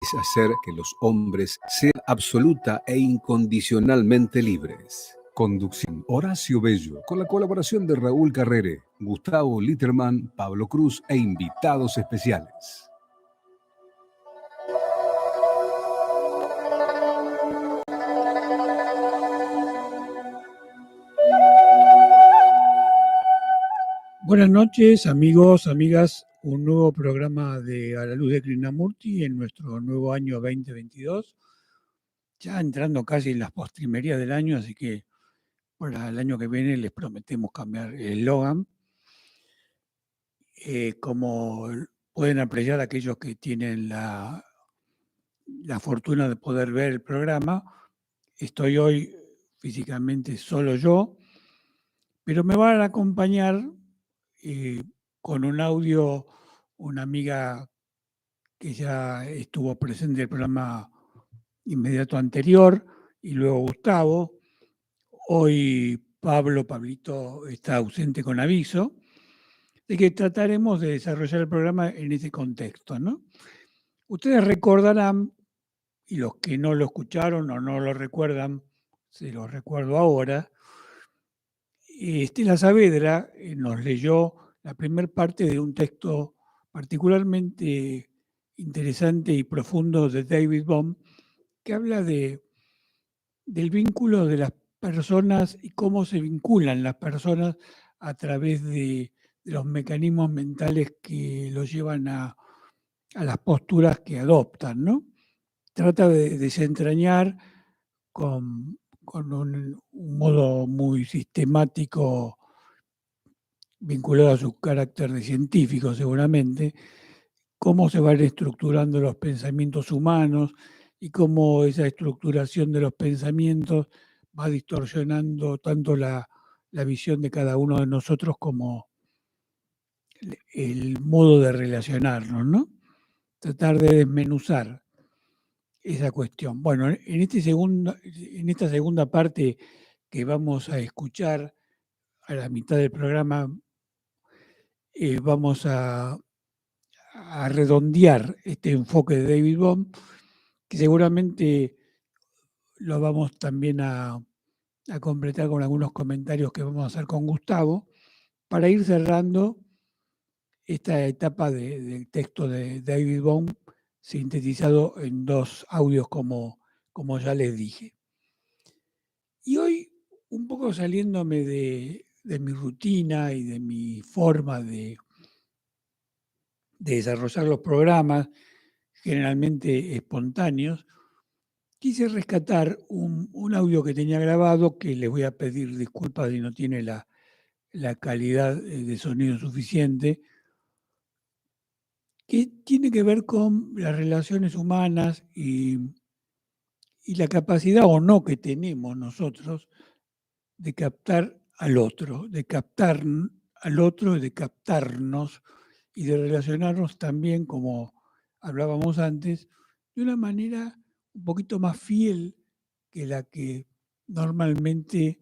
es hacer que los hombres sean absoluta e incondicionalmente libres. Conducción: Horacio Bello, con la colaboración de Raúl Carrere, Gustavo Litterman, Pablo Cruz e invitados especiales. Buenas noches, amigos, amigas. Un nuevo programa de A la Luz de Krishnamurti en nuestro nuevo año 2022. Ya entrando casi en las postrimerías del año, así que para el año que viene les prometemos cambiar el eslogan. Como pueden apreciar aquellos que tienen la fortuna de poder ver el programa, estoy hoy físicamente solo yo, pero me van a acompañar con un audio una amiga que ya estuvo presente en el programa inmediato anterior, y luego Gustavo. Hoy Pablito está ausente con aviso, de que trataremos de desarrollar el programa en ese contexto, ¿no? Ustedes recordarán, y los que no lo escucharon o no lo recuerdan, se los recuerdo ahora. Estela Saavedra nos leyó la primera parte de un texto particularmente interesante y profundo de David Bohm, que habla del vínculo de las personas y cómo se vinculan las personas a través de los mecanismos mentales que los llevan a las posturas que adoptan, ¿no? Trata de desentrañar con un modo muy sistemático, vinculado a su carácter de científico seguramente, cómo se van estructurando los pensamientos humanos y cómo esa estructuración de los pensamientos va distorsionando tanto la visión de cada uno de nosotros como el modo de relacionarnos, ¿no? Tratar de desmenuzar esa cuestión. Bueno, en esta segunda parte que vamos a escuchar a la mitad del programa, vamos a redondear este enfoque de David Bohm, que seguramente lo vamos también a completar con algunos comentarios que vamos a hacer con Gustavo, para ir cerrando esta etapa del texto de David Bohm, sintetizado en 2 audios como ya les dije. Y hoy, un poco saliéndome de mi rutina y de mi forma de desarrollar los programas, generalmente espontáneos, quise rescatar un audio que tenía grabado, que les voy a pedir disculpas si no tiene la calidad de sonido suficiente, que tiene que ver con las relaciones humanas y la capacidad o no que tenemos nosotros de captar al otro, de captar al otro, de captarnos y de relacionarnos también, como hablábamos antes, de una manera un poquito más fiel que la que normalmente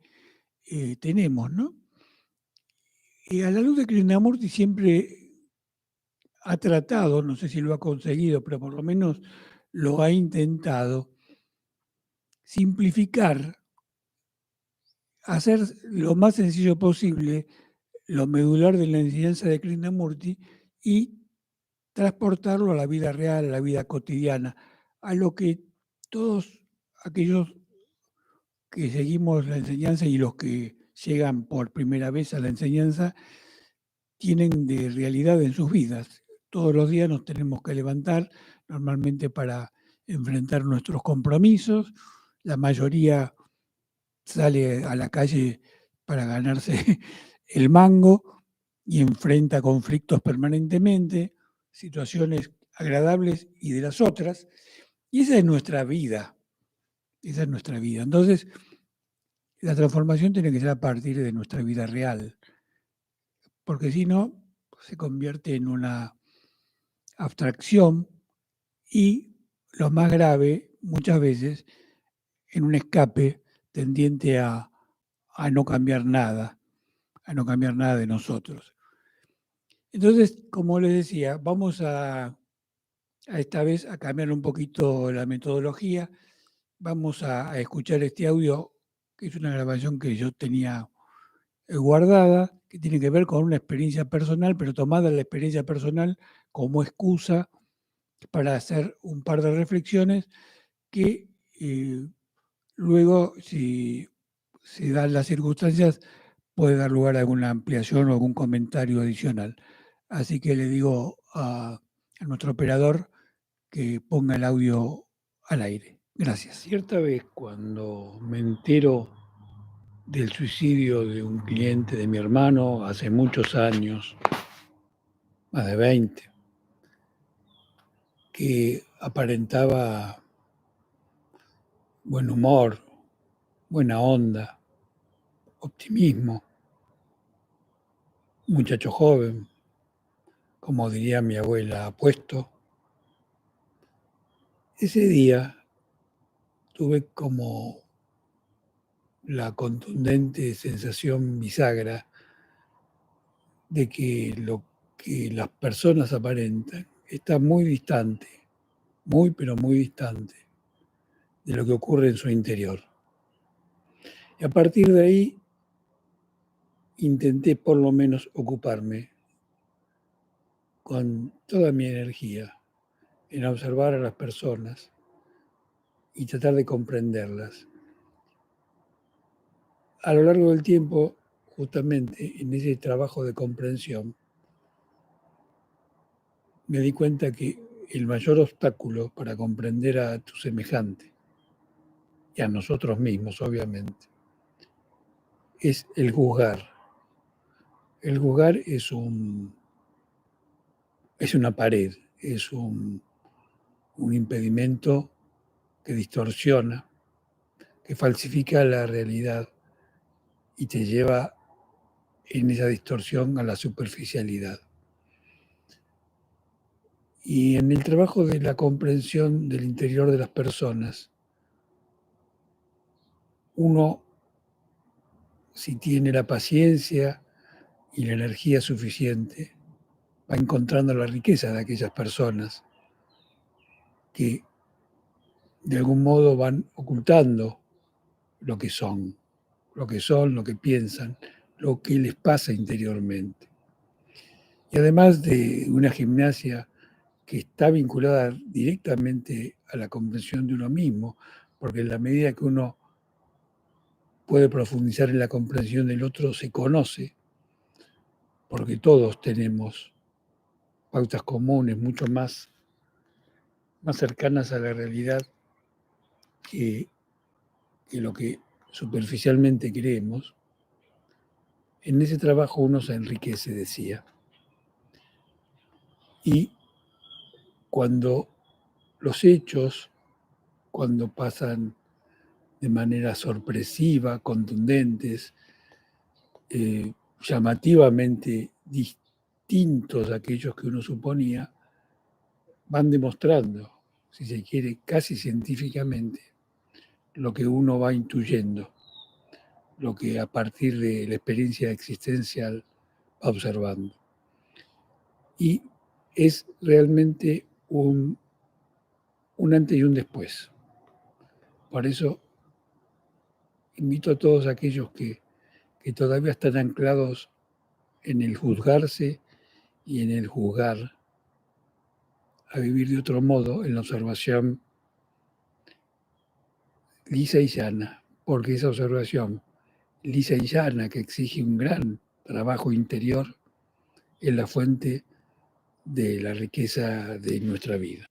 tenemos, ¿no? Y a la luz de Krishnamurti siempre ha tratado, no sé si lo ha conseguido, pero por lo menos lo ha intentado, simplificar, hacer lo más sencillo posible lo medular de la enseñanza de Krishnamurti y transportarlo a la vida real, a la vida cotidiana, a lo que todos aquellos que seguimos la enseñanza y los que llegan por primera vez a la enseñanza tienen de realidad en sus vidas. Todos los días nos tenemos que levantar, normalmente para enfrentar nuestros compromisos. La mayoría sale a la calle para ganarse el mango y enfrenta conflictos permanentemente, situaciones agradables y de las otras. Y esa es nuestra vida. Esa es nuestra vida. Entonces, la transformación tiene que ser a partir de nuestra vida real, porque si no, se convierte en una abstracción y, lo más grave, muchas veces, en un escape tendiente a no cambiar nada, de nosotros. Entonces, como les decía, vamos a esta vez a cambiar un poquito la metodología. Vamos a escuchar este audio, que es una grabación que yo tenía guardada, que tiene que ver con una experiencia personal, pero tomada la experiencia personal como excusa para hacer un par de reflexiones que luego, si se dan las circunstancias, puede dar lugar a alguna ampliación o algún comentario adicional. Así que le digo a nuestro operador que ponga el audio al aire. Gracias. Cierta vez, cuando me entero del suicidio de un cliente de mi hermano hace muchos años, más de 20, que aparentaba buen humor, buena onda, optimismo, un muchacho joven, como diría mi abuela, apuesto. Ese día tuve como la contundente sensación bisagra de que lo que las personas aparentan está muy distante, muy pero muy distante de lo que ocurre en su interior. Y a partir de ahí intenté por lo menos ocuparme con toda mi energía en observar a las personas y tratar de comprenderlas. A lo largo del tiempo, justamente en ese trabajo de comprensión, me di cuenta que el mayor obstáculo para comprender a tu semejante y a nosotros mismos, obviamente, es el juzgar. El juzgar es una pared, es un impedimento que distorsiona, que falsifica la realidad y te lleva en esa distorsión a la superficialidad. Y en el trabajo de la comprensión del interior de las personas, uno, si tiene la paciencia y la energía suficiente, va encontrando la riqueza de aquellas personas que de algún modo van ocultando lo que son, lo que piensan, lo que les pasa interiormente. Y además de una gimnasia que está vinculada directamente a la comprensión de uno mismo, porque en la medida que uno puede profundizar en la comprensión del otro, se conoce, porque todos tenemos pautas comunes mucho más cercanas a la realidad que lo que superficialmente creemos. En ese trabajo uno se enriquece, decía. Y cuando los hechos, cuando pasan de manera sorpresiva, contundentes, llamativamente distintos a aquellos que uno suponía, van demostrando, si se quiere, casi científicamente, lo que uno va intuyendo, lo que a partir de la experiencia existencial va observando. Y es realmente un antes y un después. Por eso invito a todos aquellos que todavía están anclados en el juzgarse y en el juzgar, a vivir de otro modo, en la observación lisa y llana, porque esa observación lisa y llana, que exige un gran trabajo interior, es la fuente de la riqueza de nuestra vida.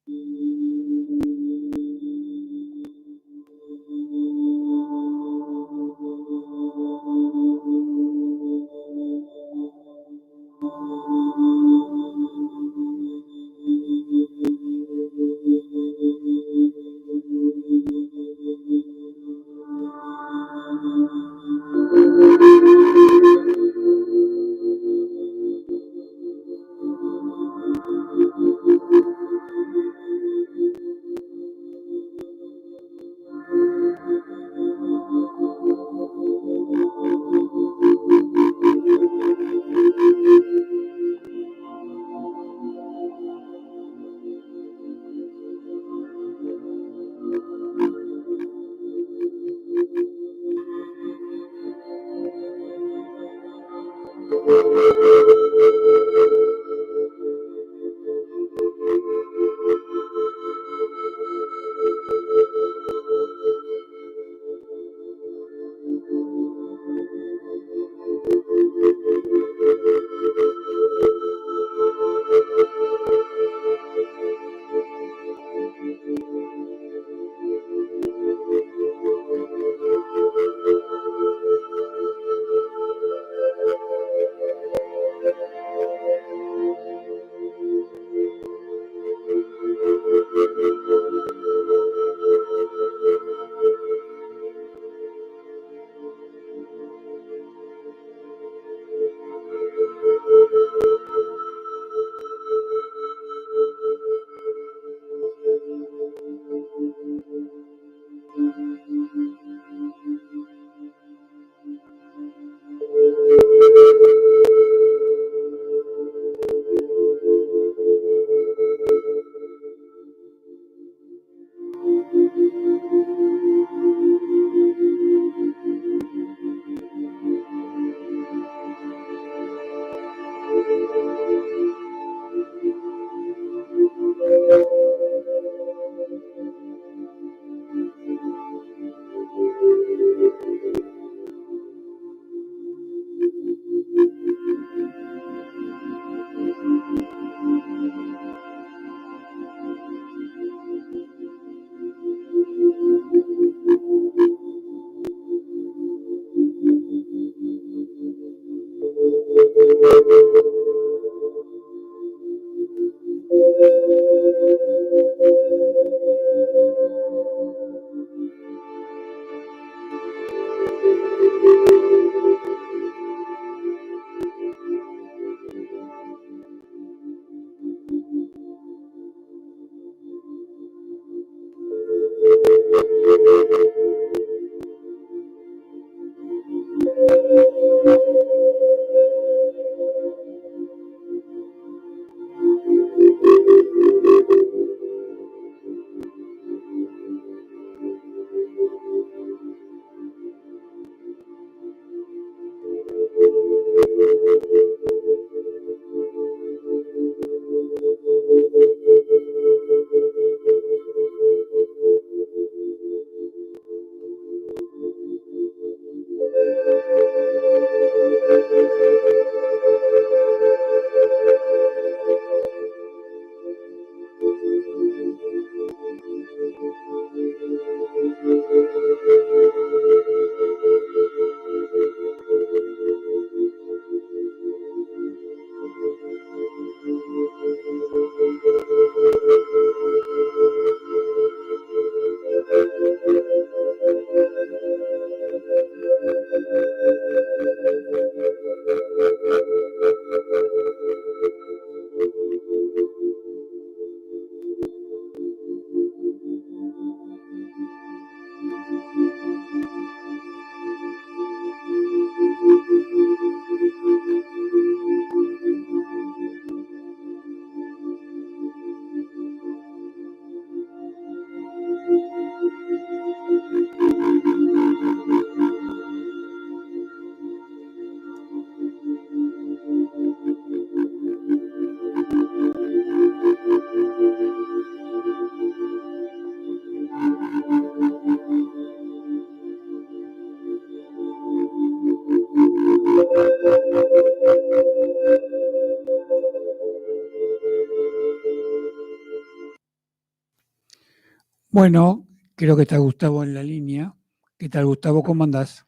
Bueno, creo que está Gustavo en la línea. ¿Qué tal, Gustavo? ¿Cómo andás?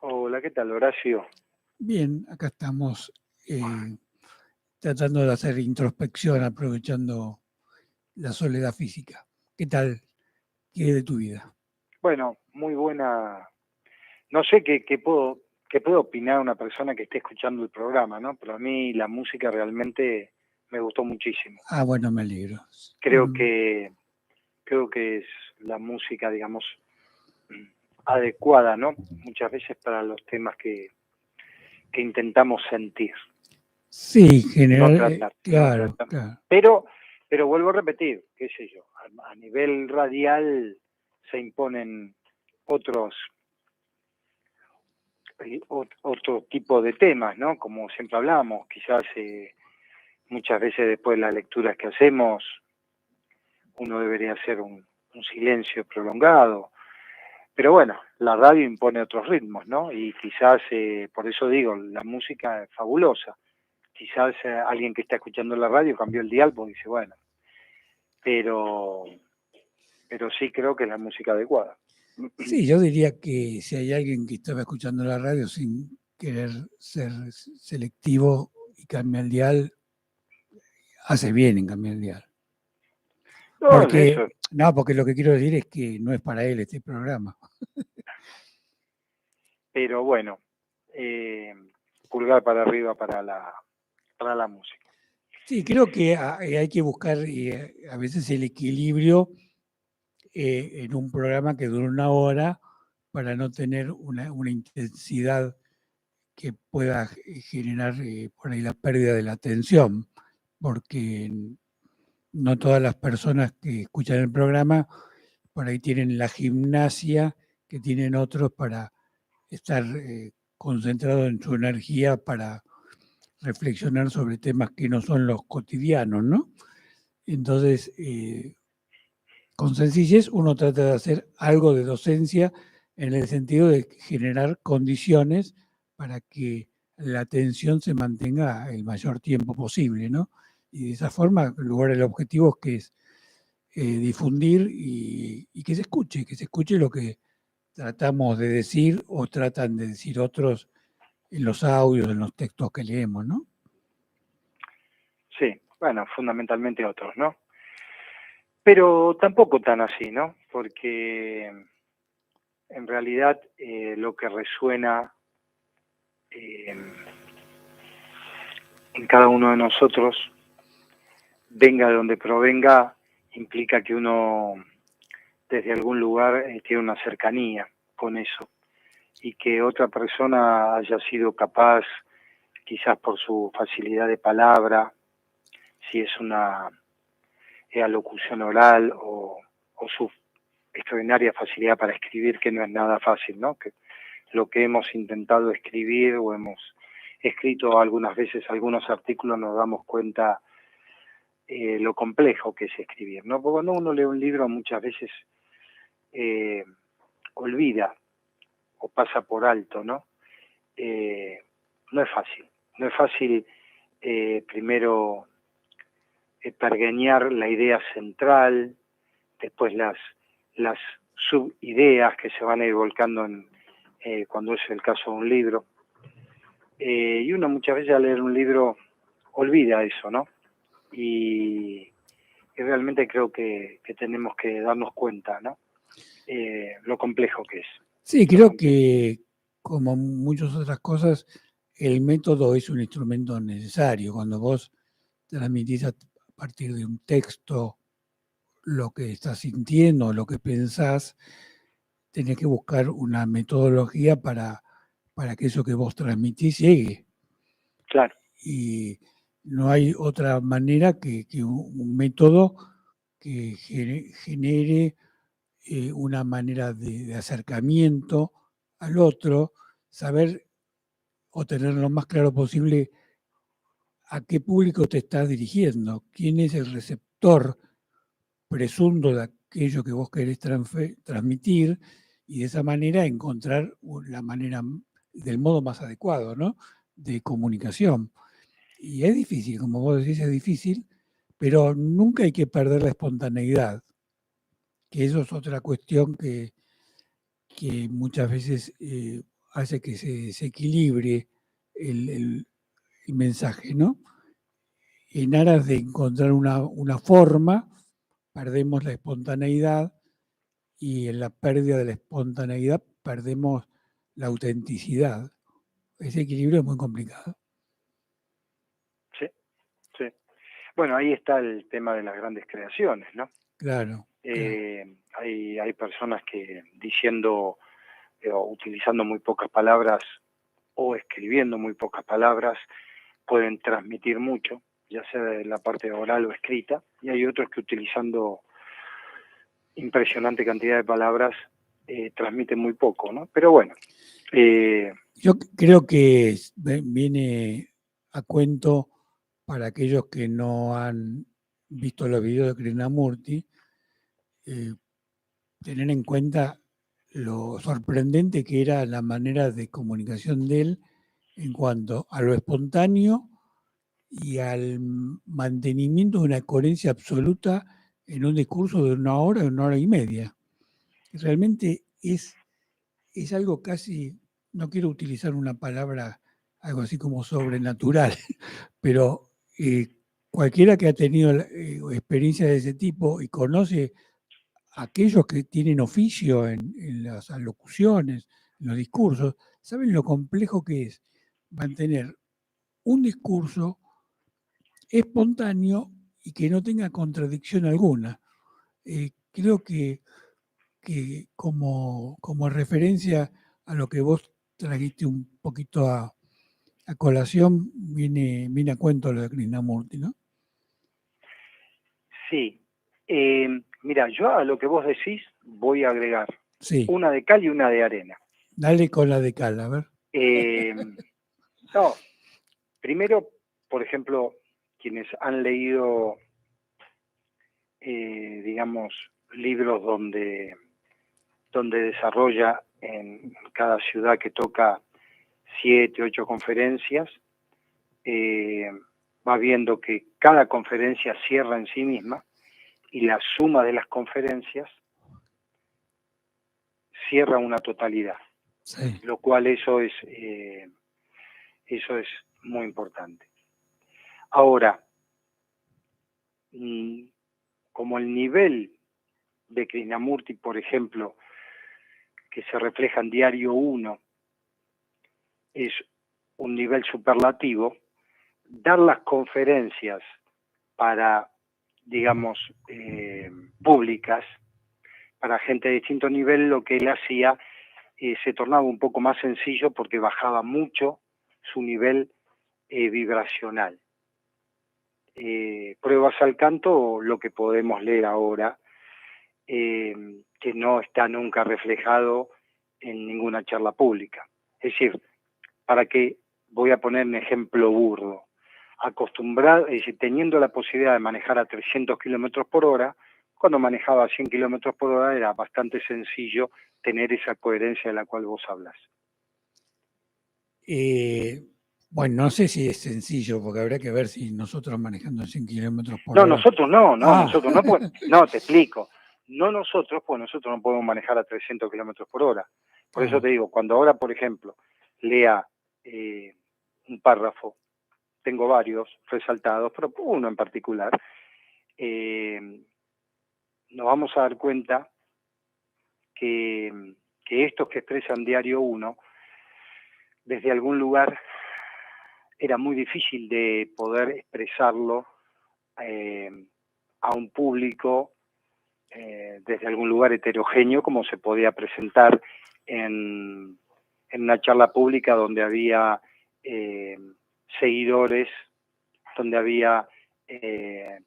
Hola, ¿qué tal, Horacio? Bien, acá estamos tratando de hacer introspección, aprovechando la soledad física. ¿Qué tal? ¿Qué es de tu vida? Bueno, muy buena. No sé qué puedo opinar una persona que esté escuchando el programa, ¿no? Pero a mí la música realmente me gustó muchísimo. Ah, bueno, me alegro. Creo Mm, que creo que es la música, digamos, adecuada, ¿no? Muchas veces para los temas que intentamos sentir, Sí, no general, tratar, no claro, tratar. claro. Pero vuelvo a repetir, qué sé yo, a nivel radial se imponen otros otro tipo de temas, ¿no? Como siempre hablamos, quizás muchas veces después de las lecturas que hacemos, uno debería hacer un silencio prolongado. Pero bueno, la radio impone otros ritmos, ¿no? Y quizás, por eso digo, la música es fabulosa. Quizás alguien que está escuchando la radio cambió el dial porque dice, bueno, pero, pero sí creo que es la música adecuada. Sí, yo diría que si hay alguien que estaba escuchando la radio sin querer ser selectivo y cambia el dial, hace bien en cambiar el dial. No, Porque, eso, no, porque lo que quiero decir es que no es para él este programa. pero bueno, eh, pulgar para arriba para la música. Sí, creo que hay que buscar a veces el equilibrio en un programa que dura una hora para no tener una intensidad que pueda generar por ahí la pérdida de la atención, porque no todas las personas que escuchan el programa por ahí tienen la gimnasia que tienen otros para estar concentrados en su energía para reflexionar sobre temas que no son los cotidianos, ¿no? Entonces, con sencillez uno trata de hacer algo de docencia en el sentido de generar condiciones para que la atención se mantenga el mayor tiempo posible, ¿no? Y de esa forma lograr el objetivo que es difundir y que se escuche lo que tratamos de decir o tratan de decir otros en los audios, en los textos que leemos, ¿no? Sí, bueno, fundamentalmente otros, ¿no? Pero tampoco tan así, ¿no? Porque en realidad lo que resuena eh, en cada uno de nosotros, venga de donde provenga, implica que uno desde algún lugar tiene una cercanía con eso y que otra persona haya sido capaz, quizás por su facilidad de palabra, si es una alocución oral o su extraordinaria facilidad para escribir, que no es nada fácil, ¿no? Que lo que hemos intentado escribir o hemos escrito algunas veces algunos artículos nos damos cuenta lo complejo que es escribir, ¿no? Porque cuando uno lee un libro muchas veces eh, olvida o pasa por alto, ¿no? Eh, no es fácil, no es fácil primero pergeñar la idea central, después las subideas que se van a ir volcando cuando es el caso de un libro. Y uno muchas veces al leer un libro olvida eso, ¿no? Y realmente creo que tenemos que darnos cuenta, ¿no? Lo complejo que es. Sí, Lo creo complejo. que como muchas otras cosas, el método es un instrumento necesario. Cuando vos transmitís a partir de un texto lo que estás sintiendo, lo que pensás, tenés que buscar una metodología para que eso que vos transmitís llegue. Claro, Y no hay otra manera que un método que genere una manera de acercamiento al otro, saber o tener lo más claro posible a qué público te estás dirigiendo, quién es el receptor presunto de aquello que vos querés transmitir y de esa manera encontrar la manera del modo más adecuado, ¿no? De comunicación. Y es difícil, como vos decís, es difícil, pero nunca hay que perder la espontaneidad. que eso es otra cuestión que muchas veces hace que se equilibre el mensaje, ¿no? En aras de encontrar una forma, perdemos la espontaneidad, y en la pérdida de la espontaneidad perdemos la autenticidad. Ese equilibrio es muy complicado. Sí, sí. Bueno, ahí está el tema de las grandes creaciones, ¿no? Claro. Hay personas que diciendo o utilizando muy pocas palabras o escribiendo muy pocas palabras pueden transmitir mucho, ya sea de la parte oral o escrita, y hay otros que utilizando impresionante cantidad de palabras transmiten muy poco, ¿no? Pero bueno. Yo creo que viene a cuento para aquellos que no han visto los videos de Krishnamurti, tener en cuenta lo sorprendente que era la manera de comunicación de él en cuanto a lo espontáneo y al mantenimiento de una coherencia absoluta en un discurso de 1 hora y media. Realmente es algo casi, no quiero utilizar una palabra, algo así como sobrenatural, pero cualquiera que ha tenido experiencia de ese tipo y conoce a aquellos que tienen oficio en las alocuciones, en los discursos, saben lo complejo que es mantener un discurso espontáneo y que no tenga contradicción alguna. Creo que como referencia a lo que vos trajiste un poquito a colación, viene a cuento lo de Krishnamurti, ¿no? Sí. Mira, yo a lo que vos decís voy a agregar una de cal y una de arena. Dale con la de cal, a ver. No, primero, por ejemplo, quienes han leído, digamos, libros donde desarrolla en cada ciudad que toca 7, 8 conferencias, va viendo que cada conferencia cierra en sí misma y la suma de las conferencias cierra una totalidad, sí. Lo cual eso es muy importante. Ahora, como el nivel de Krishnamurti, por ejemplo, que se refleja en Diario 1, es un nivel superlativo, dar las conferencias para, digamos, públicas, para gente de distinto nivel, lo que él hacía se tornaba un poco más sencillo porque bajaba mucho su nivel vibracional. Pruebas al canto, lo que podemos leer ahora, que no está nunca reflejado en ninguna charla pública. Es decir, para que, voy a poner un ejemplo burdo, acostumbrado, es decir, teniendo la posibilidad de manejar a 300 kilómetros por hora, cuando manejaba a 100 kilómetros por hora era bastante sencillo tener esa coherencia de la cual vos hablas. Bueno, no sé si es sencillo, porque habría que ver si nosotros manejando 100 kilómetros por hora... No, nosotros no, nosotros no podemos, no, te explico. No nosotros, pues nosotros no podemos manejar a 300 kilómetros por hora. Por eso te digo, cuando ahora, por ejemplo, lea un párrafo, tengo varios resaltados, pero uno en particular, nos vamos a dar cuenta que estos que expresan Diario 1, desde algún lugar era muy difícil de poder expresarlo a un público desde algún lugar heterogéneo, como se podía presentar en una charla pública donde había seguidores, donde había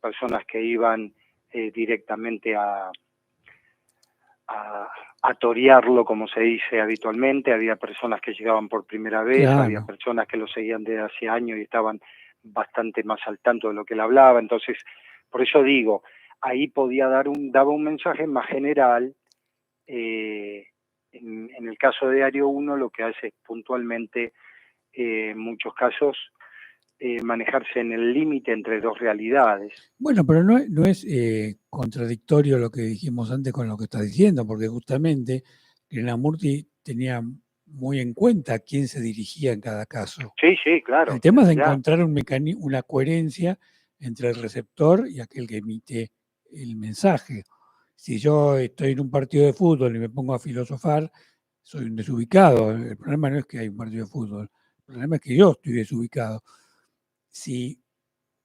personas que iban directamente a torearlo, como se dice habitualmente, había personas que llegaban por primera vez, claro. Había personas que lo seguían desde hace años y estaban bastante más al tanto de lo que él hablaba. Entonces, por eso digo, ahí podía daba un mensaje más general. En el caso de Diario 1 lo que hace es puntualmente, en muchos casos, manejarse en el límite entre dos realidades. Bueno, pero no es contradictorio lo que dijimos antes con lo que estás diciendo, porque justamente Krishnamurti tenía muy en cuenta a quién se dirigía en cada caso. Sí, sí, claro. El tema es de Ya. encontrar una coherencia entre el receptor y aquel que emite el mensaje. Si yo estoy en un partido de fútbol y me pongo a filosofar, soy un desubicado. El problema no es que hay un partido de fútbol, el problema es que yo estoy desubicado. Si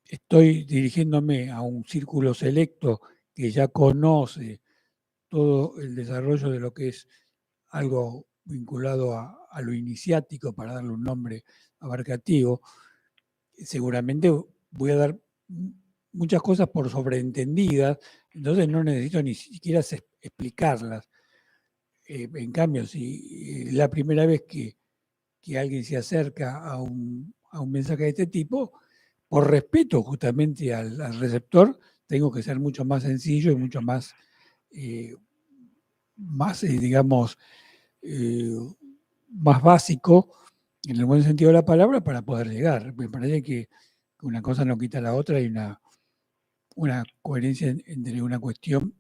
estoy dirigiéndome a un círculo selecto que ya conoce todo el desarrollo de lo que es algo vinculado a lo iniciático, para darle un nombre abarcativo, seguramente voy a dar muchas cosas por sobreentendidas, entonces no necesito ni siquiera explicarlas. En cambio, si es la primera vez que alguien se acerca a un mensaje de este tipo, por respeto justamente al receptor, tengo que ser mucho más sencillo y mucho más, digamos, más básico, en el buen sentido de la palabra, para poder llegar. Me parece que una cosa no quita la otra, y una coherencia entre una cuestión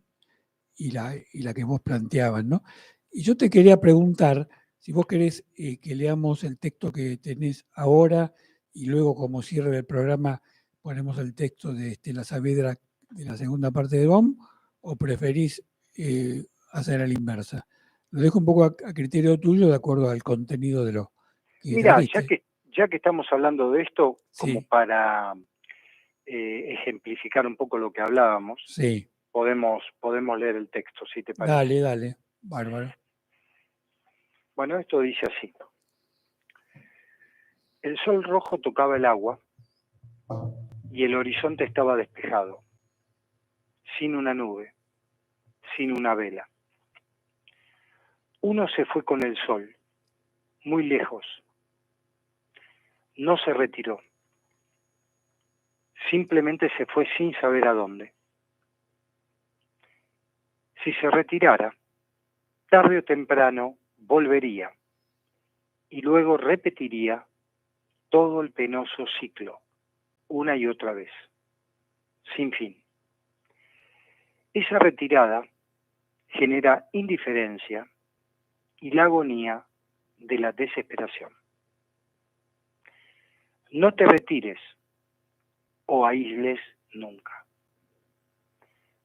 y la que vos planteabas, ¿no? Y yo te quería preguntar, si vos querés que leamos el texto que tenés ahora y luego, como cierre del programa, ponemos el texto de Estela Saavedra de la segunda parte de BOM, o preferís hacer a la inversa. Lo dejo un poco a criterio tuyo, de acuerdo al contenido de lo que Mira, trajiste. ya que estamos hablando de esto, como Sí, para ejemplificar un poco lo que hablábamos, sí. podemos leer el texto, si te parece. Dale, bárbaro. Bueno, esto dice así. El sol rojo tocaba el agua y el horizonte estaba despejado, sin una nube, sin una vela. Uno se fue con el sol, muy lejos. No se retiró. Simplemente se fue sin saber a dónde. Si se retirara, tarde o temprano volvería y luego repetiría todo el penoso ciclo, una y otra vez, sin fin. Esa retirada genera indiferencia y la agonía de la desesperación. No te retires o aísles nunca.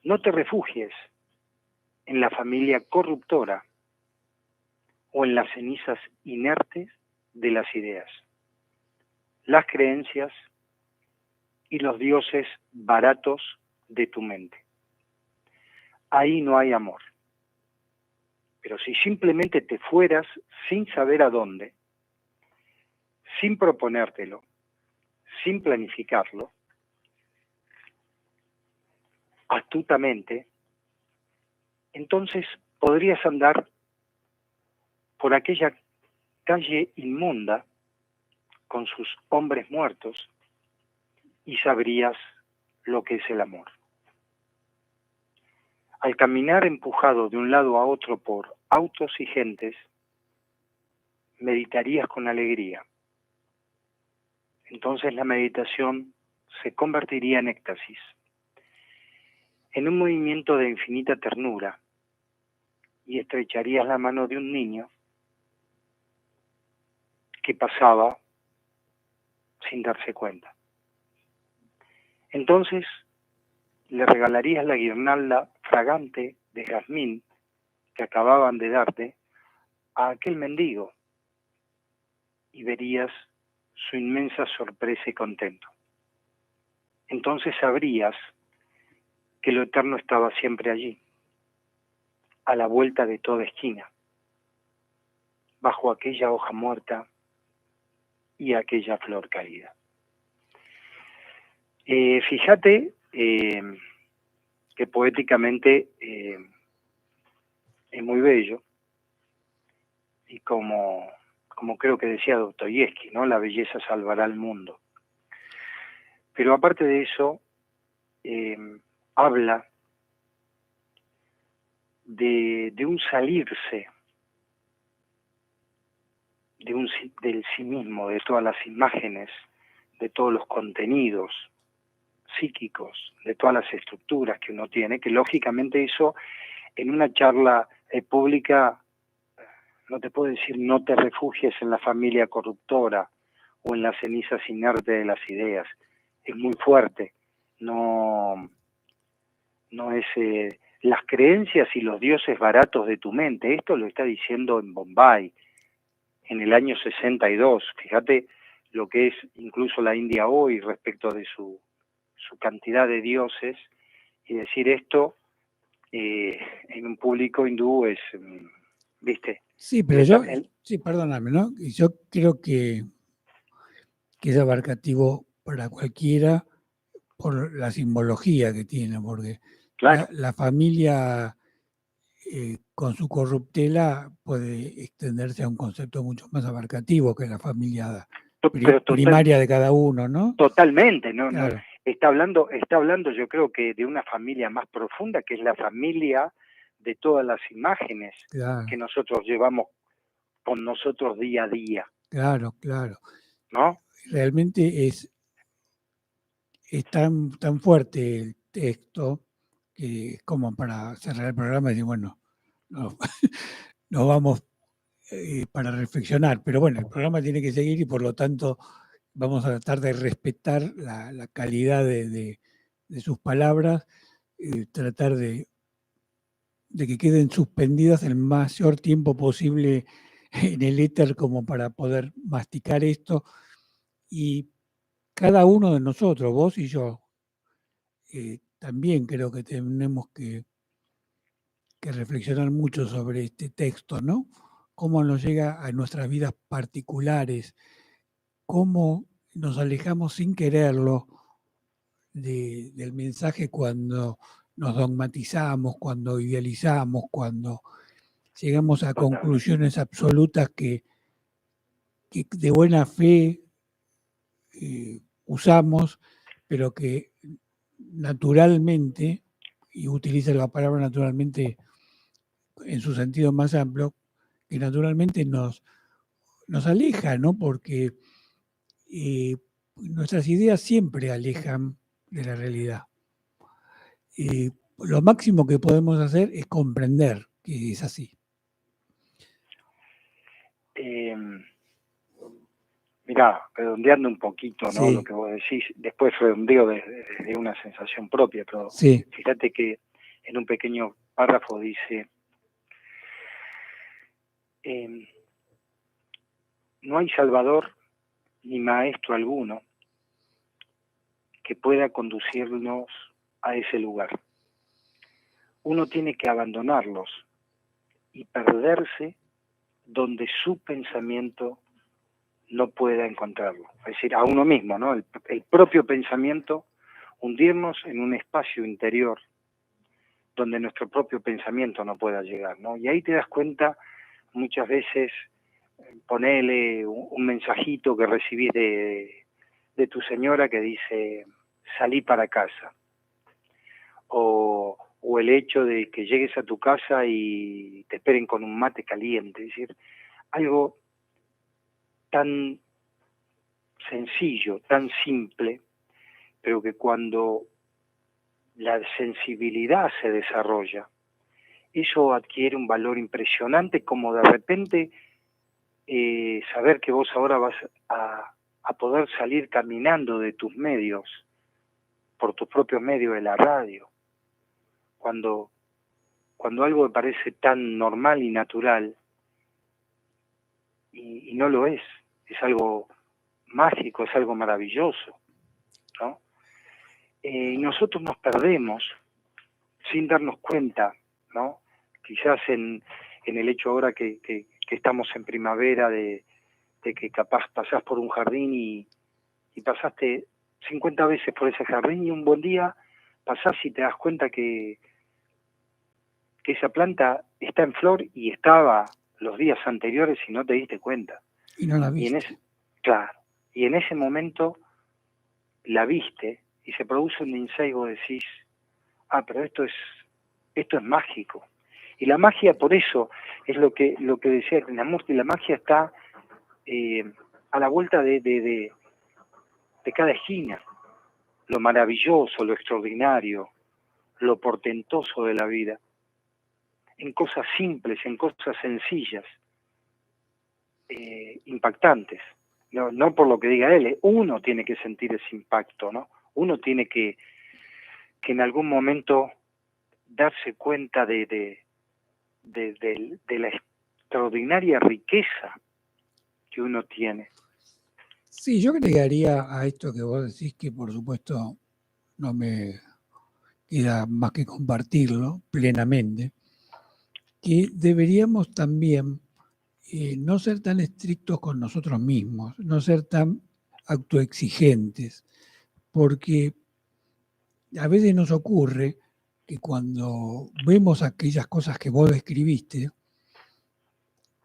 No te refugies en la familia corruptora o en las cenizas inertes de las ideas, las creencias y los dioses baratos de tu mente. Ahí no hay amor. Pero si simplemente te fueras sin saber a dónde, sin proponértelo, sin planificarlo, astutamente, entonces podrías andar por aquella calle inmunda con sus hombres muertos y sabrías lo que es el amor. Al caminar empujado de un lado a otro por autos y gentes, meditarías con alegría. Entonces la meditación se convertiría en éxtasis, en un movimiento de infinita ternura, y estrecharías la mano de un niño que pasaba sin darse cuenta. Entonces le regalarías la guirnalda fragante de jazmín que acababan de darte a aquel mendigo y verías su inmensa sorpresa y contento. Entonces sabrías que lo eterno estaba siempre allí, a la vuelta de toda esquina, bajo aquella hoja muerta y aquella flor caída. Fíjate que poéticamente es muy bello, y como creo que decía Dostoyevsky, ¿no? La belleza salvará al mundo. Pero aparte de eso, habla de un salirse del sí mismo, de todas las imágenes, de todos los contenidos psíquicos, de todas las estructuras que uno tiene, que lógicamente eso en una charla pública no te puedo decir no te refugies en la familia corruptora o en las cenizas inertes de las ideas. Es muy fuerte. No es las creencias y los dioses baratos de tu mente. Esto lo está diciendo en Bombay en el año 62. Fíjate lo que es incluso la India hoy respecto de su cantidad de dioses, y decir esto en un público hindú es, ¿viste? Sí, pero sí, perdóname, ¿no? Y yo creo que es abarcativo para cualquiera por la simbología que tiene, porque claro, la familia con su corruptela puede extenderse a un concepto mucho más abarcativo que la familia primaria de cada uno, ¿no? Totalmente, ¿no? Claro. No, está hablando yo creo que de una familia más profunda, que es la familia de todas las imágenes que nosotros llevamos con nosotros día a día. Claro. ¿No? Realmente es tan fuerte el texto que es como para cerrar el programa y decir, bueno, nos vamos para reflexionar. Pero bueno, el programa tiene que seguir y por lo tanto vamos a tratar de respetar la calidad de sus palabras, tratar de que queden suspendidas el mayor tiempo posible en el éter como para poder masticar esto. Y cada uno de nosotros, vos y yo, también creo que tenemos que reflexionar mucho sobre este texto, ¿no? Cómo nos llega a nuestras vidas particulares, cómo nos alejamos sin quererlo del mensaje cuando nos dogmatizamos, cuando idealizamos, cuando llegamos a conclusiones absolutas que de buena fe usamos, pero que naturalmente, y utiliza la palabra naturalmente en su sentido más amplio, que naturalmente nos aleja, ¿no? Porque nuestras ideas siempre alejan de la realidad. Lo máximo que podemos hacer es comprender que es así. Mirá, redondeando un poquito, ¿no? Sí. Lo que vos decís, después redondeo desde una sensación propia, pero sí. Fíjate que en un pequeño párrafo dice, no hay salvador ni maestro alguno que pueda conducirnos a ese lugar. Uno tiene que abandonarlos y perderse donde su pensamiento no pueda encontrarlo. Es decir, a uno mismo, ¿no? El propio pensamiento, hundirnos en un espacio interior donde nuestro propio pensamiento no pueda llegar, ¿no? Y ahí te das cuenta, muchas veces, ponele un mensajito que recibís de tu señora que dice, salí para casa. O el hecho de que llegues a tu casa y te esperen con un mate caliente. Es decir, algo tan sencillo, tan simple, pero que cuando la sensibilidad se desarrolla, eso adquiere un valor impresionante, como de repente saber que vos ahora vas a poder salir caminando de tus medios, por tus propios medios de la radio, cuando algo me parece tan normal y natural, y no lo es algo mágico, es algo maravilloso, ¿no? Y nosotros nos perdemos sin darnos cuenta, ¿no? Quizás en el hecho ahora que estamos en primavera, de que capaz pasás por un jardín y pasaste 50 veces por ese jardín, y un buen día pasás y te das cuenta que esa planta está en flor y estaba los días anteriores y no te diste cuenta. Y no la viste. Y en ese momento la viste y se produce un insight y vos decís, pero esto es mágico. Y la magia, por eso, es lo que decía Krishnamurti, la magia está a la vuelta de de cada esquina, lo maravilloso, lo extraordinario, lo portentoso de la vida, en cosas simples, en cosas sencillas, impactantes. No por lo que diga él, uno tiene que sentir ese impacto, ¿no? Uno tiene que en algún momento darse cuenta de la extraordinaria riqueza que uno tiene. Sí, yo agregaría a esto que vos decís, que por supuesto no me queda más que compartirlo plenamente, que deberíamos también no ser tan estrictos con nosotros mismos, no ser tan autoexigentes, porque a veces nos ocurre que cuando vemos aquellas cosas que vos describiste,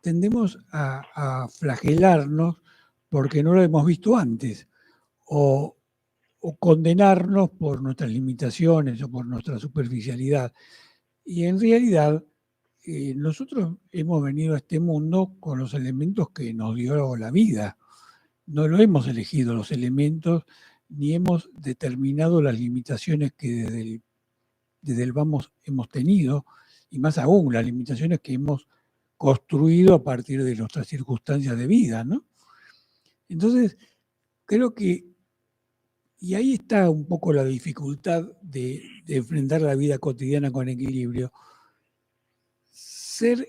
tendemos a flagelarnos porque no lo hemos visto antes, o condenarnos por nuestras limitaciones o por nuestra superficialidad. Y en realidad, nosotros hemos venido a este mundo con los elementos que nos dio la vida. No lo hemos elegido los elementos, ni hemos determinado las limitaciones que desde el vamos hemos tenido, y más aún las limitaciones que hemos construido a partir de nuestras circunstancias de vida, ¿no? Entonces, creo que, y ahí está un poco la dificultad de enfrentar la vida cotidiana con equilibrio, ser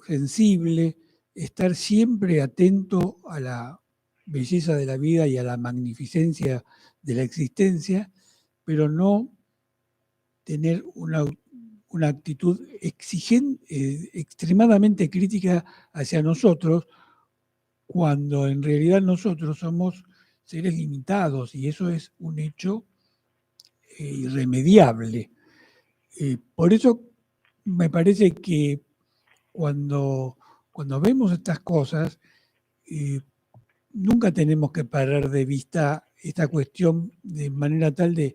sensible, estar siempre atento a la belleza de la vida y a la magnificencia de la existencia, pero no tener una actitud extremadamente crítica hacia nosotros, cuando en realidad nosotros somos seres limitados y eso es un hecho irremediable. Por eso me parece que cuando vemos estas cosas, nunca tenemos que parar de vista esta cuestión de manera tal de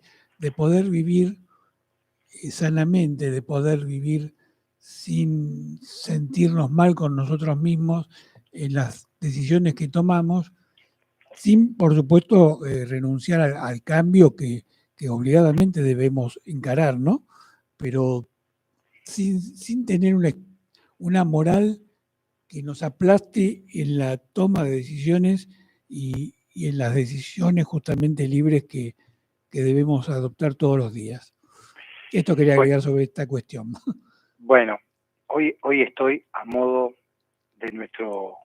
poder vivir sanamente, de poder vivir sin sentirnos mal con nosotros mismos en las decisiones que tomamos, sin, por supuesto, renunciar al cambio que obligadamente debemos encarar, ¿no? Pero sin tener una moral que nos aplaste en la toma de decisiones y en las decisiones justamente libres que debemos adoptar todos los días. Esto quería agregar sobre esta cuestión. Bueno, hoy estoy a modo de nuestro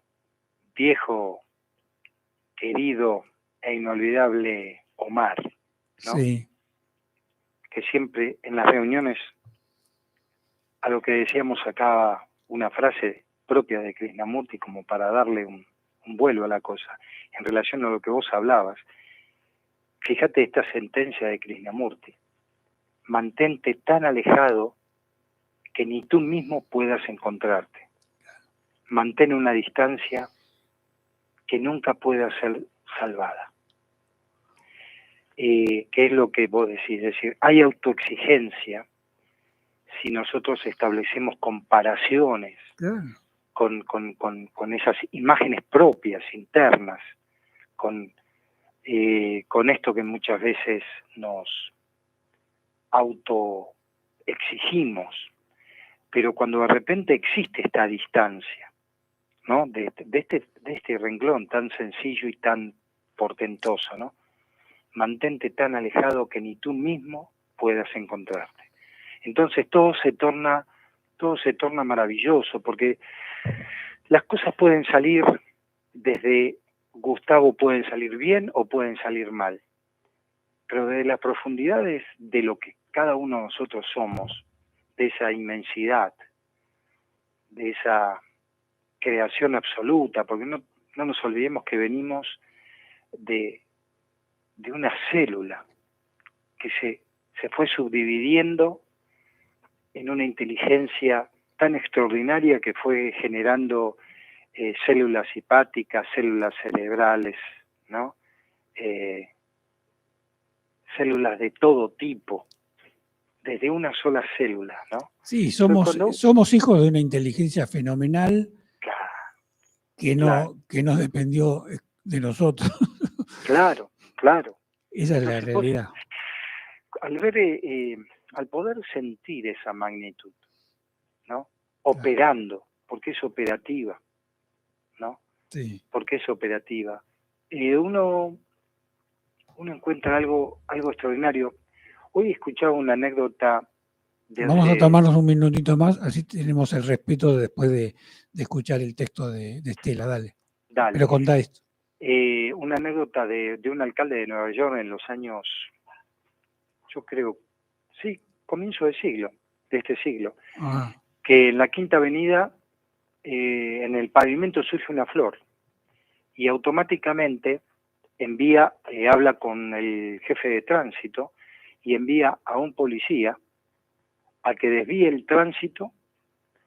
viejo, querido e inolvidable Omar, ¿no? Sí. Que siempre en las reuniones, a lo que decíamos, sacaba una frase propia de Krishnamurti como para darle un vuelo a la cosa, en relación a lo que vos hablabas. Fíjate esta sentencia de Krishnamurti: mantente tan alejado que ni tú mismo puedas encontrarte. Mantén una distancia que nunca pueda ser salvada. ¿Qué es lo que vos decís? Es decir, hay autoexigencia si nosotros establecemos comparaciones, claro, con esas imágenes propias, internas, con esto que muchas veces nos autoexigimos, pero cuando de repente existe esta distancia, ¿no? de este renglón tan sencillo y tan portentoso, ¿no? Mantente tan alejado que ni tú mismo puedas encontrarte. Entonces todo se torna maravilloso, porque las cosas pueden salir desde Gustavo, pueden salir bien o pueden salir mal, pero desde las profundidades de lo que cada uno de nosotros somos, de esa inmensidad, de esa creación absoluta, porque no nos olvidemos que venimos de una célula que se fue subdividiendo en una inteligencia tan extraordinaria que fue generando células hepáticas, células cerebrales, ¿no? Células de todo tipo, desde una sola célula, ¿no? Sí, somos hijos de una inteligencia fenomenal, claro, que no dependió de nosotros. Claro, claro. Esa es la Entonces, vos, realidad. al ver, al poder sentir esa magnitud, ¿no? Operando, porque es operativa, ¿no? Sí. Porque es operativa. Uno encuentra algo extraordinario. Hoy escuchaba una anécdota de Vamos a hace... tomarnos un minutito más, así tenemos el respeto después de escuchar el texto de Estela. Dale. Dale. Pero contá esto. Una anécdota de un alcalde de Nueva York en los años, yo creo, sí, comienzo de este siglo, que en la Quinta Avenida, en el pavimento surge una flor y automáticamente habla con el jefe de tránsito y envía a un policía a que desvíe el tránsito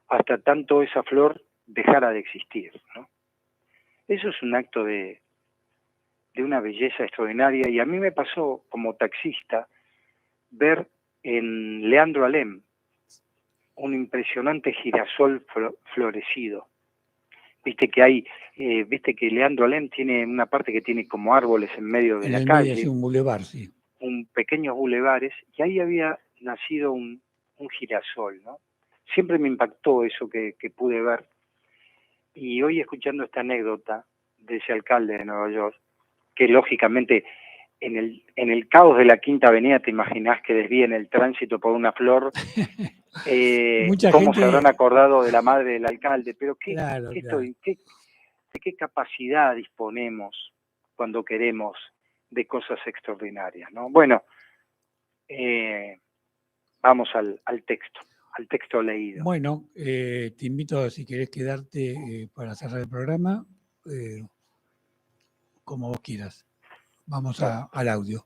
hasta tanto esa flor dejara de existir, ¿no? Eso es un acto de una belleza extraordinaria, y a mí me pasó como taxista ver en Leandro Alem un impresionante girasol florecido. Viste que Leandro Alem tiene una parte que tiene como árboles en medio de la calle, medio, un bulevar, sí. Pequeños bulevares, y ahí había nacido un girasol, ¿no? Siempre me impactó eso que pude ver, y hoy escuchando esta anécdota de ese alcalde de Nueva York, que lógicamente en el caos de la Quinta Avenida te imaginás que desvíen el tránsito por una flor. ¿Cómo se habrán acordado de la madre del alcalde? Pero ¿de qué capacidad disponemos cuando queremos de cosas extraordinarias, ¿no? Bueno, vamos al texto leído. Bueno, te invito, si querés quedarte para cerrar el programa, como vos quieras. Vamos al audio.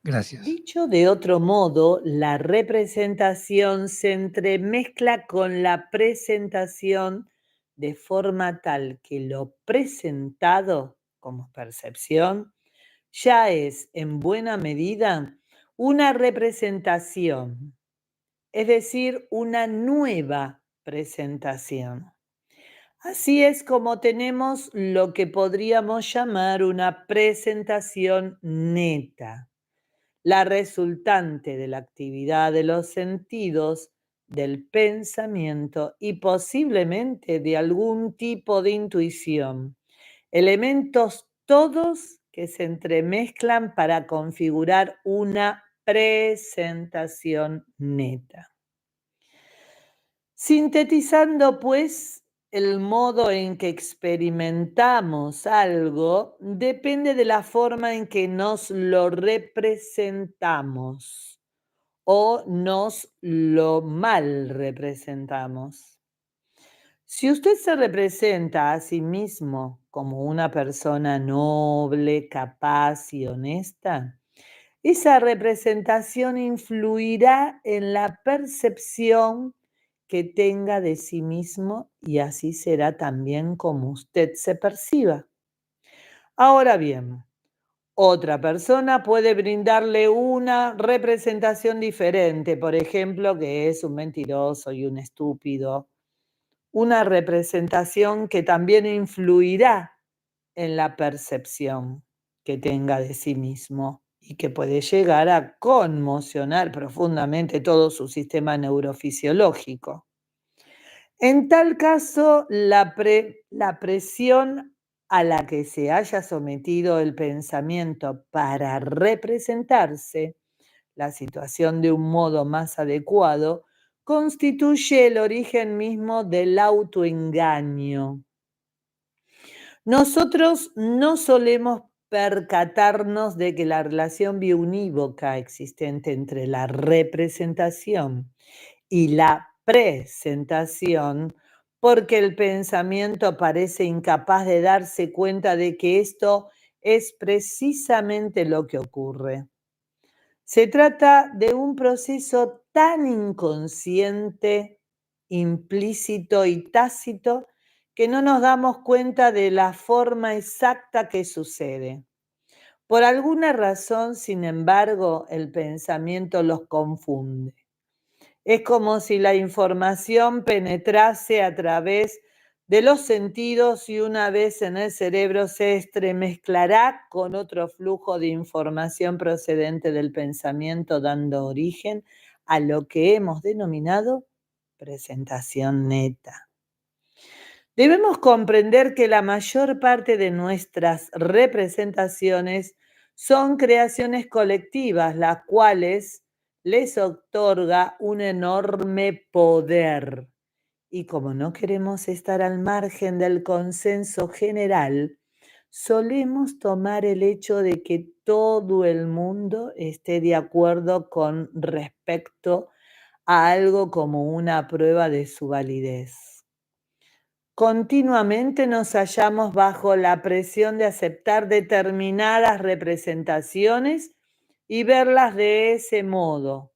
Gracias. Dicho de otro modo, la representación se entremezcla con la presentación de forma tal que lo presentado como percepción ya es en buena medida una representación, es decir, una nueva presentación. Así es como tenemos lo que podríamos llamar una presentación neta, la resultante de la actividad de los sentidos, del pensamiento y posiblemente de algún tipo de intuición. Elementos todos que se entremezclan para configurar una presentación neta. Sintetizando, pues, el modo en que experimentamos algo depende de la forma en que nos lo representamos o nos lo mal representamos. Si usted se representa a sí mismo como una persona noble, capaz y honesta, esa representación influirá en la percepción que tenga de sí mismo, y así será también como usted se perciba. Ahora bien, otra persona puede brindarle una representación diferente, por ejemplo, que es un mentiroso y un estúpido, una representación que también influirá en la percepción que tenga de sí mismo y que puede llegar a conmocionar profundamente todo su sistema neurofisiológico. En tal caso, la presión a la que se haya sometido el pensamiento para representarse la situación de un modo más adecuado constituye el origen mismo del autoengaño. Nosotros no solemos percatarnos de que la relación biunívoca existente entre la representación y la presentación, porque el pensamiento parece incapaz de darse cuenta de que esto es precisamente lo que ocurre. Se trata de un proceso tan inconsciente, implícito y tácito que no nos damos cuenta de la forma exacta que sucede. Por alguna razón, sin embargo, el pensamiento los confunde. Es como si la información penetrase a través de los sentidos y una vez en el cerebro se entremezclará con otro flujo de información procedente del pensamiento, dando origen a lo que hemos denominado presentación neta. Debemos comprender que la mayor parte de nuestras representaciones son creaciones colectivas, las cuales les otorga un enorme poder. Y como no queremos estar al margen del consenso general, solemos tomar el hecho de que todo el mundo esté de acuerdo con respecto a algo como una prueba de su validez. Continuamente nos hallamos bajo la presión de aceptar determinadas representaciones y verlas de ese modo.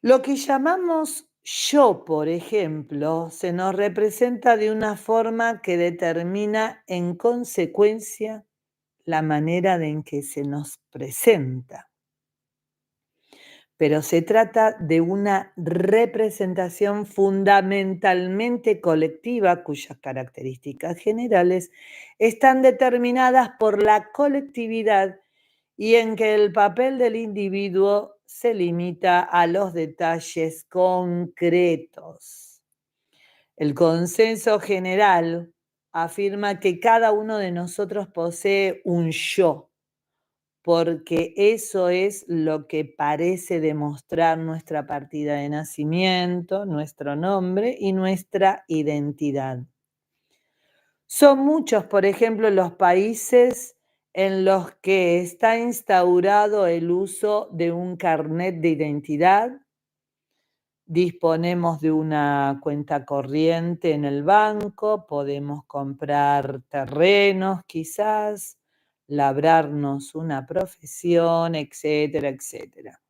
Lo que llamamos yo, por ejemplo, se nos representa de una forma que determina en consecuencia la manera en que se nos presenta. Pero se trata de una representación fundamentalmente colectiva cuyas características generales están determinadas por la colectividad y en que el papel del individuo se limita a los detalles concretos. El consenso general afirma que cada uno de nosotros posee un yo, porque eso es lo que parece demostrar nuestra partida de nacimiento, nuestro nombre y nuestra identidad. Son muchos, por ejemplo, los países en los que está instaurado el uso de un carnet de identidad. Disponemos de una cuenta corriente en el banco, podemos comprar terrenos quizás, labrarnos una profesión, etcétera, etcétera.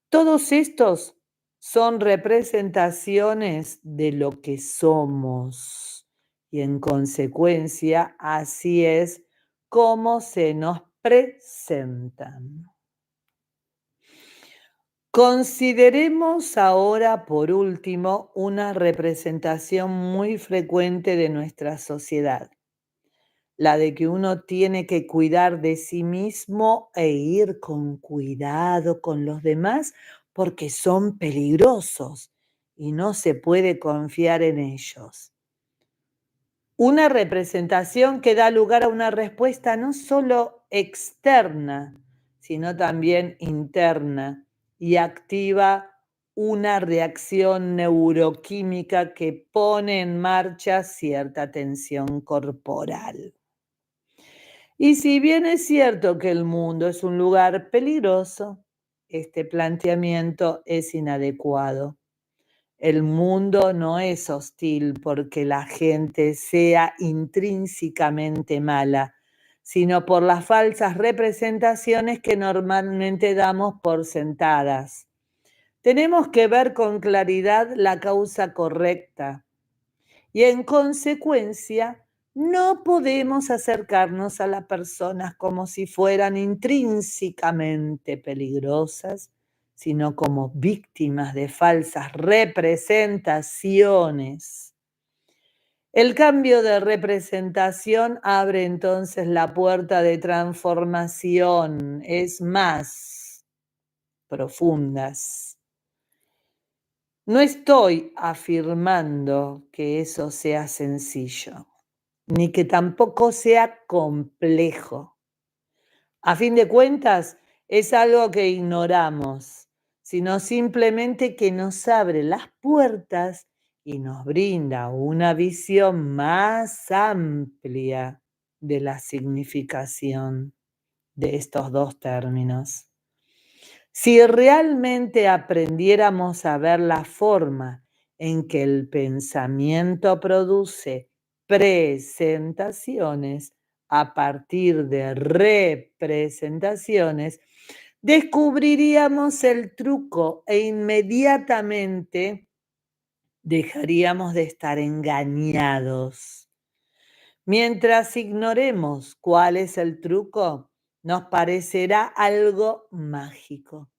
Todos estos son representaciones de lo que somos y en consecuencia así es como se nos presentan. Consideremos ahora, por último, una representación muy frecuente de nuestra sociedad, la de que uno tiene que cuidar de sí mismo e ir con cuidado con los demás porque son peligrosos y no se puede confiar en ellos. Una representación que da lugar a una respuesta no solo externa, sino también interna y activa una reacción neuroquímica que pone en marcha cierta tensión corporal. Y si bien es cierto que el mundo es un lugar peligroso, este planteamiento es inadecuado. El mundo no es hostil porque la gente sea intrínsecamente mala, sino por las falsas representaciones que normalmente damos por sentadas. Tenemos que ver con claridad la causa correcta y en consecuencia no podemos acercarnos a las personas como si fueran intrínsecamente peligrosas, sino como víctimas de falsas representaciones. El cambio de representación abre entonces la puerta de transformación, es más profundas. No estoy afirmando que eso sea sencillo, ni que tampoco sea complejo. A fin de cuentas, es algo que ignoramos, sino simplemente que nos abre las puertas y nos brinda una visión más amplia de la significación de estos dos términos. Si realmente aprendiéramos a ver la forma en que el pensamiento produce presentaciones a partir de representaciones, descubriríamos el truco e inmediatamente dejaríamos de estar engañados. Mientras ignoremos cuál es el truco, nos parecerá algo mágico.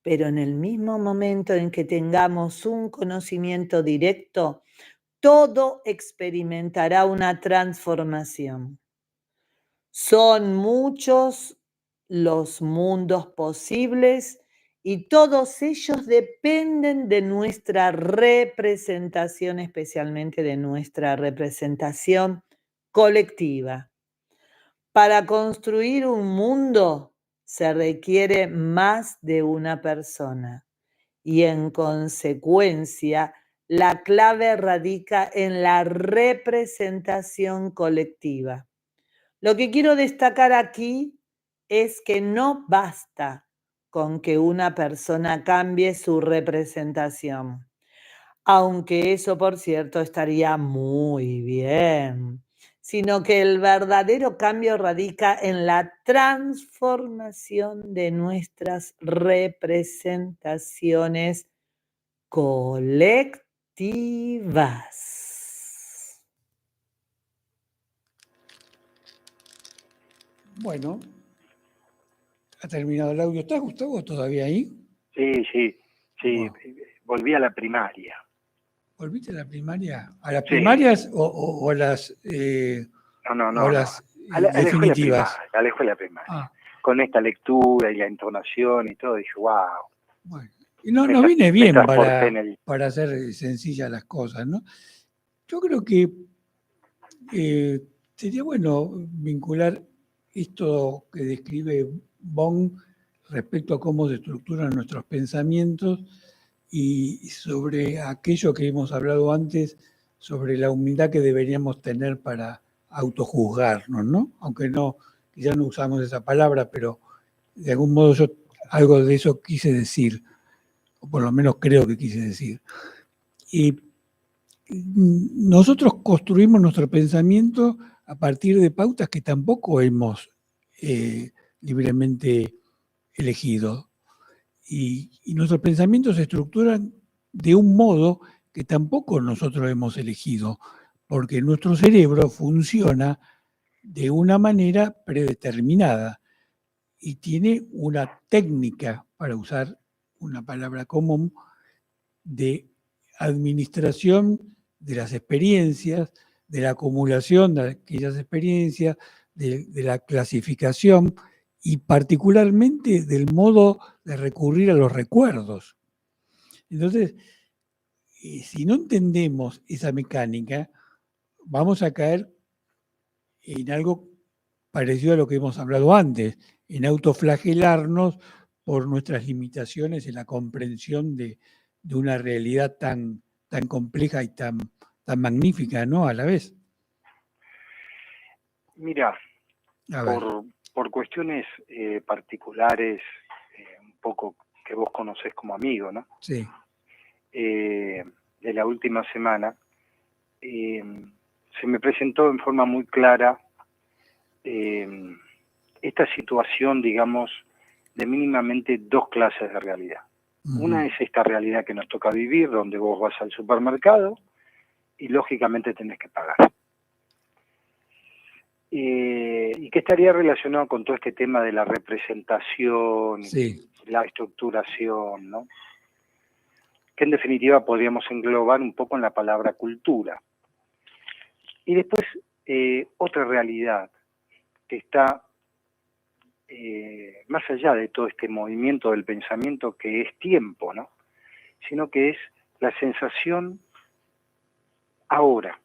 Pero en el mismo momento en que tengamos un conocimiento directo, todo experimentará una transformación. Son muchos los mundos posibles y todos ellos dependen de nuestra representación, especialmente de nuestra representación colectiva. Para construir un mundo se requiere más de una persona y en consecuencia la clave radica en la representación colectiva. Lo que quiero destacar aquí es que no basta con que una persona cambie su representación, aunque eso, por cierto, estaría muy bien, sino que el verdadero cambio radica en la transformación de nuestras representaciones colectivas. Bueno, ha terminado el audio. ¿Estás, Gustavo, todavía ahí? Sí. Wow. Volví a la primaria. ¿Volviste a la primaria? ¿A las Sí. primarias o a las, No. o las A la definitivas? a la escuela primaria. Ah, Con esta lectura y la entonación y todo, dije, wow. bueno. Y no Me viene bien transporté en el... para hacer sencillas las cosas, ¿no? Yo creo que sería bueno vincular esto que describe Bon respecto a cómo se estructuran nuestros pensamientos y sobre aquello que hemos hablado antes, sobre la humildad que deberíamos tener para autojuzgarnos, ¿no? Aunque ya no usamos esa palabra, pero de algún modo yo algo de eso quise decir, o por lo menos creo que quise decir. Y nosotros construimos nuestro pensamiento a partir de pautas que tampoco hemos libremente elegido. Y nuestros pensamientos se estructuran de un modo que tampoco nosotros hemos elegido, porque nuestro cerebro funciona de una manera predeterminada y tiene una técnica, para usar una palabra común, de administración de las experiencias, de la acumulación de aquellas experiencias, de la clasificación y particularmente del modo de recurrir a los recuerdos. Entonces, si no entendemos esa mecánica, vamos a caer en algo parecido a lo que hemos hablado antes, en autoflagelarnos por nuestras limitaciones en la comprensión de una realidad tan compleja y tan magnífica, ¿no? A la vez. Mira, por cuestiones particulares, un poco que vos conocés como amigo, ¿no? Sí. De la última semana, se me presentó en forma muy clara esta situación, digamos, de mínimamente dos clases de realidad. Uh-huh. Una es esta realidad que nos toca vivir, donde vos vas al supermercado y lógicamente tenés que pagar. Y que estaría relacionado con todo este tema de la representación, sí, la estructuración, ¿no? Que en definitiva podríamos englobar un poco en la palabra cultura. Y después otra realidad que está más allá de todo este movimiento del pensamiento que es tiempo, ¿no? Sino que es la sensación ahora,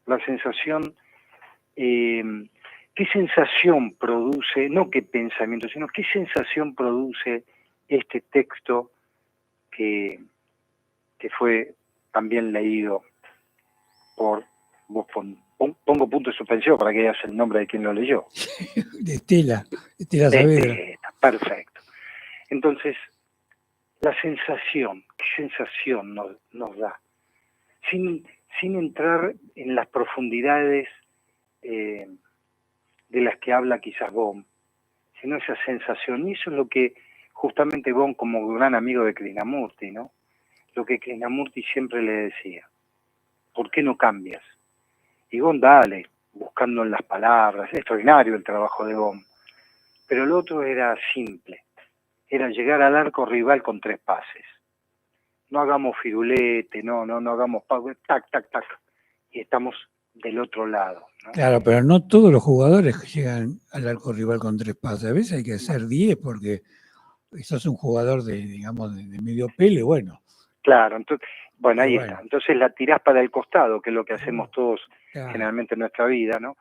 la sensación, qué sensación produce, no qué pensamiento, sino qué sensación produce este texto que fue también leído por vos. Pongo punto de suspensión para que veas el nombre de quien lo leyó. De Estela Saavedra. Perfecto. Entonces, la sensación, ¿qué sensación nos da? Sin entrar en las profundidades de las que habla quizás Bohm, sino esa sensación. Y eso es lo que justamente Bohm, como gran amigo de Krishnamurti, ¿no? Lo que Krishnamurti siempre le decía. ¿Por qué no cambias? Y Bohm, dale, buscando en las palabras, es extraordinario el trabajo de Bohm. Pero el otro era simple, era llegar al arco rival con 3 pases. No hagamos firulete, no hagamos tac, tac, tac. y estamos del otro lado, ¿no? Claro, pero no todos los jugadores llegan al arco rival con 3 pases. A veces hay que hacer 10 porque sos un jugador digamos, de medio pelo y bueno. Claro, entonces, bueno, ahí Bueno. está. Entonces la tirás para el costado, que es lo que hacemos todos Claro. generalmente en nuestra vida, ¿no?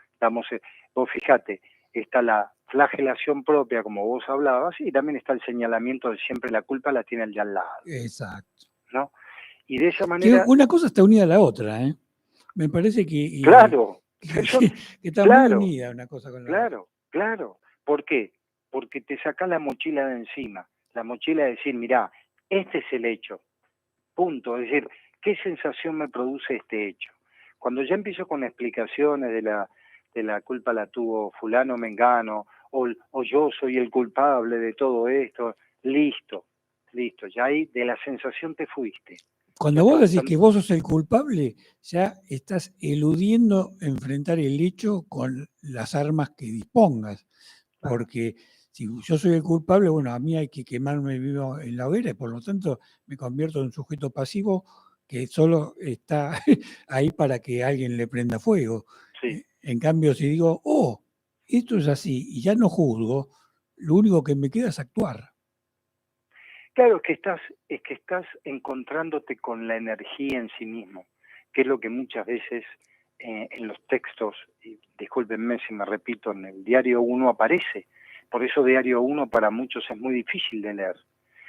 Vos fíjate, está la flagelación propia, como vos hablabas, y también está el señalamiento de siempre la culpa la tiene el de al lado, Exacto. ¿no? Y de esa Que manera... una cosa está unida a la otra, ¿eh? Me parece que... Claro, que está claro, muy unida una cosa con la otra. claro. ¿Por qué? Porque te sacás la mochila de encima. La mochila de decir, mirá, este es el hecho. Punto. Es decir, ¿qué sensación me produce este hecho? Cuando ya empiezo con explicaciones de la culpa la tuvo fulano mengano, o yo soy el culpable de todo esto, listo. Ya ahí de la sensación te fuiste. Cuando vos decís que vos sos el culpable, ya estás eludiendo enfrentar el hecho con las armas que dispongas. Porque si yo soy el culpable, bueno, a mí hay que quemarme vivo en la hoguera y por lo tanto me convierto en un sujeto pasivo que solo está ahí para que alguien le prenda fuego. Sí. En cambio, si digo, oh, esto es así y ya no juzgo, lo único que me queda es actuar. Claro, es que estás encontrándote con la energía en sí mismo, que es lo que muchas veces en los textos, y discúlpenme si me repito, en el Diario 1 aparece. Por eso Diario 1 para muchos es muy difícil de leer,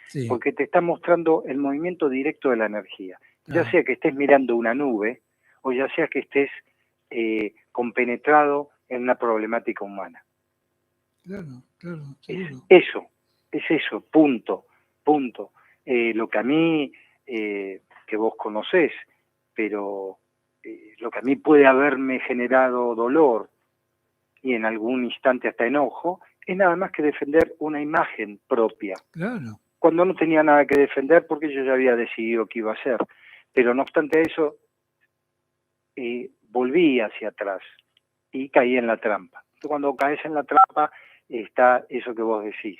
Sí. porque te está mostrando el movimiento directo de la energía. Claro. Ya sea que estés mirando una nube, o ya sea que estés compenetrado en una problemática humana. Claro, seguro. Es eso, punto. Lo que a mí, que vos conocés, pero lo que a mí puede haberme generado dolor y en algún instante hasta enojo, es nada más que defender una imagen propia. Claro. Cuando no tenía nada que defender porque yo ya había decidido qué iba a hacer. Pero no obstante eso, volví hacia atrás y caí en la trampa. Entonces, cuando caes en la trampa está eso que vos decís,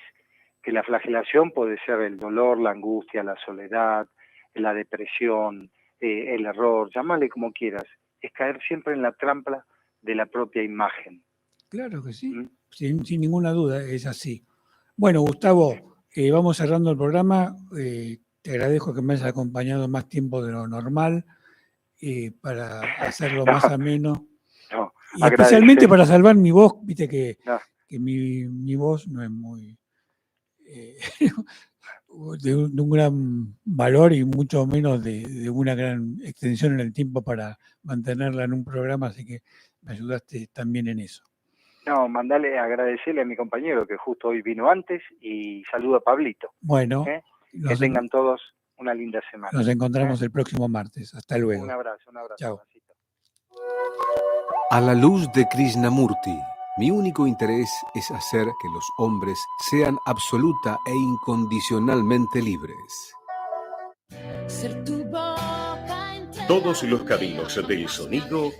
que la flagelación puede ser el dolor, la angustia, la soledad, la depresión, el error, llámale como quieras, es caer siempre en la trampa de la propia imagen. Claro que sí, sin ninguna duda, es así. Bueno, Gustavo, vamos cerrando el programa. Te agradezco que me hayas acompañado más tiempo de lo normal para hacerlo más ameno. Y especialmente para salvar mi voz, viste que mi voz no es muy de un gran valor y mucho menos de una gran extensión en el tiempo para mantenerla en un programa, así que me ayudaste también en eso. No, agradecerle a mi compañero que justo hoy vino antes y saludo a Pablito. Bueno, que tengan todos una linda semana. Nos encontramos el próximo martes. Hasta luego. Un abrazo. Chao. A la luz de Krishnamurti, mi único interés es hacer que los hombres sean absoluta e incondicionalmente libres. Todos los caminos del sonido